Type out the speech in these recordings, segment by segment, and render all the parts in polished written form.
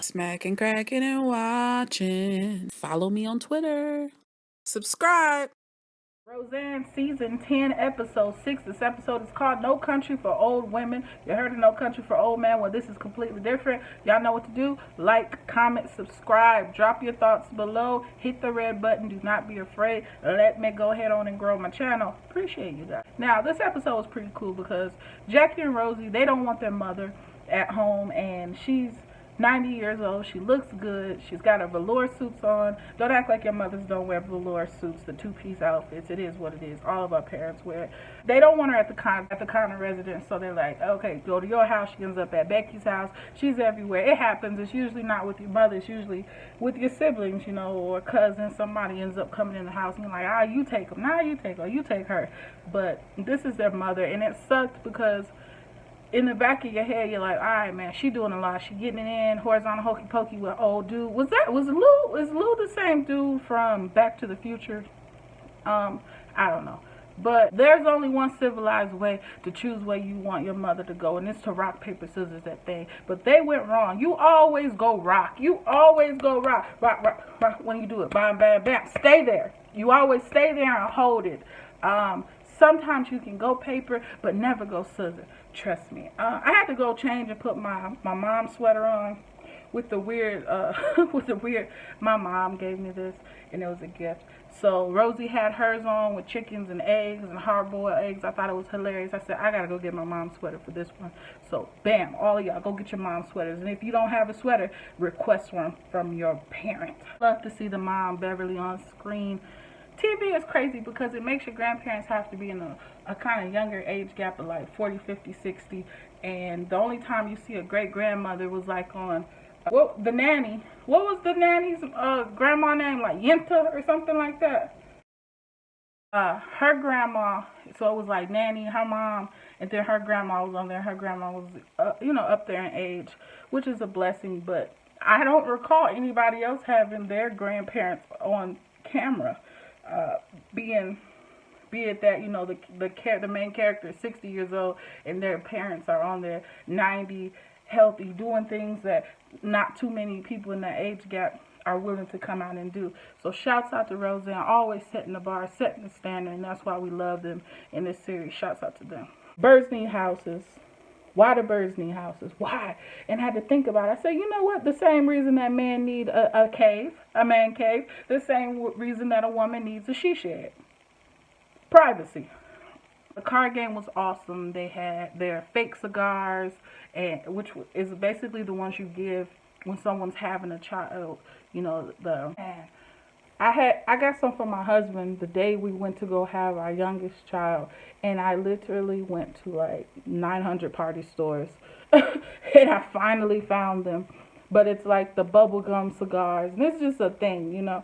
Smacking, cracking, and watching. Follow me on Twitter. Subscribe. Roseanne season 10 episode 6. This episode is called No Country for Old Women. You heard of No Country for Old Men. Well, this is completely different. Y'all know what to do. Like, comment, subscribe. Drop your thoughts below. Hit the red button. Do not be afraid. Let me go ahead on and grow my channel. Appreciate you guys. Now, this episode was pretty cool because Jackie and Rosie, they don't want their mother at home, and she's 90 years old. She looks good. She's got her velour suits on. Don't act like your mothers don't wear velour suits, the two-piece outfits. It is what it is. All of our parents wear it. They don't want her at the condo residence, so they're like, okay, go to your house. She ends up at Becky's house. She's everywhere. It happens. It's usually not with your mother. It's usually with your siblings, you know, or cousins. Somebody ends up coming in the house and you're like, you take them. Nah, you take her. You take her. But this is their mother, and it sucked because in the back of your head, you're like, all right, man, she doing a lot. She getting it in, horizontal hokey pokey with old dude. Is Lou the same dude from Back to the Future? I don't know. But there's only one civilized way to choose where you want your mother to go, and it's to rock, paper, scissors that thing. But they went wrong. You always go rock. You always go rock. Rock, rock, rock when you do it. Bam, bam, bam. Stay there. You always stay there and hold it. Sometimes you can go paper, but never go scissor. Trust me. I had to go change and put my mom's sweater on with the weird, my mom gave me this, and it was a gift. So Rosie had hers on with chickens and eggs and hard-boiled eggs. I thought it was hilarious. I said, I got to go get my mom's sweater for this one. So, bam, all of y'all, go get your mom's sweaters. And if you don't have a sweater, request one from your parent. Love to see the mom, Beverly, on screen. TV is crazy because it makes your grandparents have to be in a kind of younger age gap of like 40, 50, 60. And the only time you see a great-grandmother was like on, the nanny. What was the nanny's grandma name? Like Yenta or something like that? Her grandma, so it was like nanny, her mom, and then her grandma was on there. Her grandma was, up there in age, which is a blessing. But I don't recall anybody else having their grandparents on camera. Be it that, you know, the main character is 60 years old and their parents are on their 90, healthy, doing things that not too many people in that age gap are willing to come out and do. So shouts out to Roseanne, always setting the bar, setting the standard, and that's why we love them in this series. Shouts out to them. Birds need houses. Why do birds need houses? Why? And I had to think about it. I said, you know what? The same reason that men need a cave, a man cave, the same reason that a woman needs a she shed. Privacy. The card game was awesome. They had their fake cigars, and which is basically the ones you give when someone's having a child. You know, I got some for my husband the day we went to go have our youngest child, and I literally went to like 900 party stores and I finally found them. But it's like the bubblegum cigars, and it's just a thing, you know.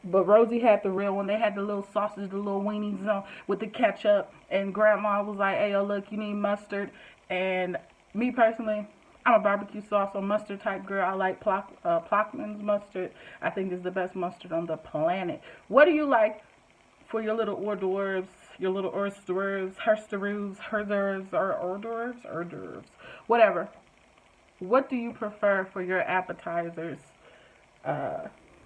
But Rosie had the real one. They had the little sausage, the little weenies, you know, with the ketchup, and Grandma was like, hey, look, you need mustard. And me personally, I'm a barbecue sauce or mustard type girl. I like Plockman's mustard. I think it's the best mustard on the planet. What do you like for your little hors d'oeuvres, your little hors d'oeuvres, hors d'oeuvres, whatever? What do you prefer for your appetizers?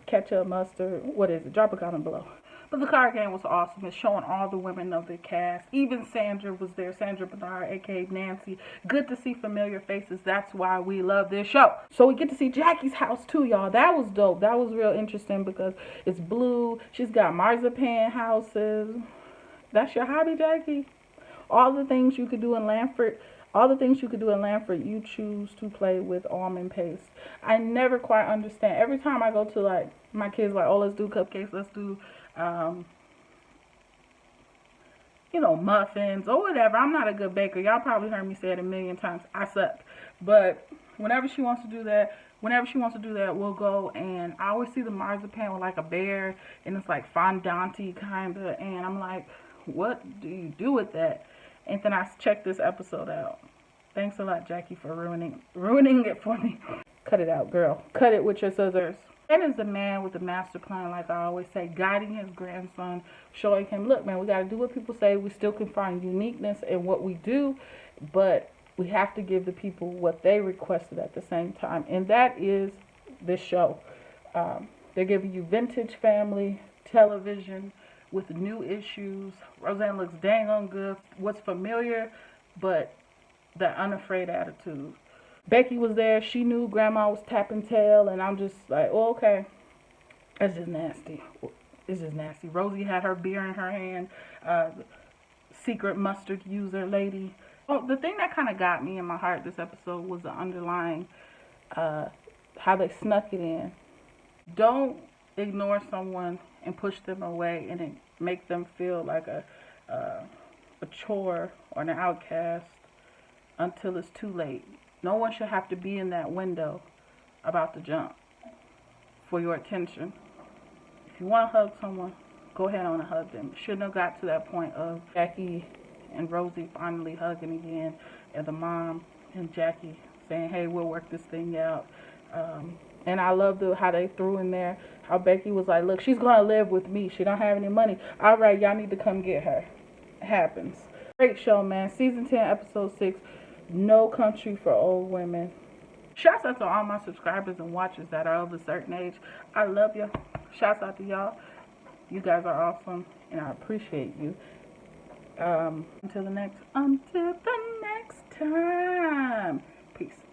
Ketchup, mustard, what is it? Drop a comment below. But the card game was awesome. It's showing all the women of the cast. Even Sandra was there. Sandra Bernard, aka Nancy. Good to see familiar faces. That's why we love this show. So we get to see Jackie's house too, y'all. That was dope. That was real interesting because it's blue. She's got marzipan houses. That's your hobby, Jackie? All the things you could do in Lanford. You choose to play with almond paste. I never quite understand. Every time I go to, like, my kids like, oh, let's do cupcakes, let's do, muffins or whatever. I'm not a good baker. Y'all probably heard me say it a million times. I suck. But whenever she wants to do that, we'll go, and I always see the marzipan with, like, a bear, and it's, like, fondant-y kind of, and I'm like, what do you do with that? And then I checked this episode out. Thanks a lot, Jackie, for ruining it for me. Cut it out, girl. Cut it with your scissors. And is the man with the master plan, like I always say, guiding his grandson, showing him, look, man, we got to do what people say. We still can find uniqueness in what we do, but we have to give the people what they requested at the same time, and that is this show. They're giving you vintage family television with new issues. Roseanne looks dang on good. What's familiar, but the unafraid attitude. Becky was there. She knew Grandma was tapping tail, and I'm just like, oh, okay. That's just nasty. It's just nasty. Rosie had her beer in her hand. Secret mustard user lady. Oh, the thing that kind of got me in my heart this episode was the underlying how they snuck it in. Don't ignore someone and push them away and then make them feel like a chore or an outcast until it's too late. No one should have to be in that window about to jump for your attention. If you want to hug someone, go ahead on and hug them. It shouldn't have got to that point of Jackie and Rosie finally hugging again, and the mom and Jackie saying, hey, we'll work this thing out. And I love how they threw in there how Becky was like, look, she's going to live with me. She don't have any money. All right, y'all need to come get her. It happens. Great show, man. Season 10, episode 6, No Country for Old Women. Shouts out to all my subscribers and watchers that are of a certain age. I love you. Shouts out to y'all. You guys are awesome, and I appreciate you. Until the next time. Peace.